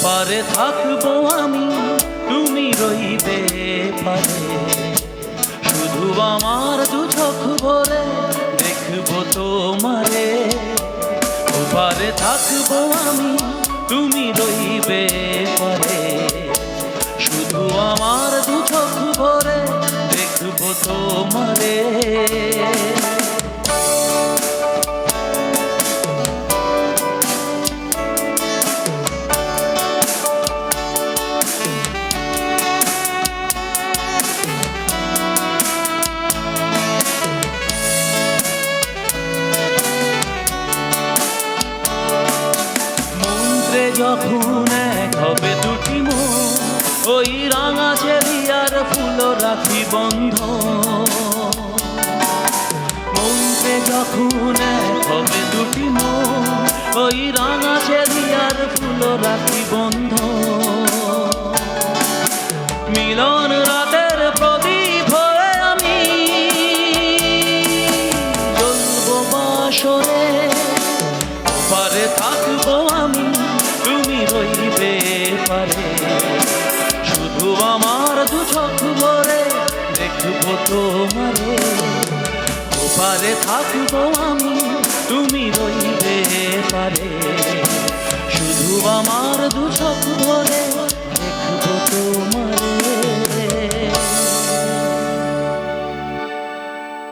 পারে থাকবো আমি, তুমি রইবে পারে, শুধু আমার দু চোখ ভরে দেখবো তোমারে। পারে থাকবো আমি, তুমি রইবে পারে, শুধু আমার দু চোখ ভরে দেখবো তোমারে। যখন এক হবে দুটি মন, ওই রাঙা চেলিয়ার ফুল রাখি বন্ধ। মন্ত্রে যখন এক হবে দুটি মন, ওই রাঙা চেলিয়ার ফুল রাখি বন্ধ। মিলন রাতের প্রদীপ হয়ে আমি জ্বলবো বাসরে। পারে থাকবো আমি, তুমি রইবে পারে, শুধু আমার দু চোখ ভরে দেখবো তোমারে। পারে থাকবো আমি, তুমি রইবে পারে, শুধু আমার দু চোখ ভরে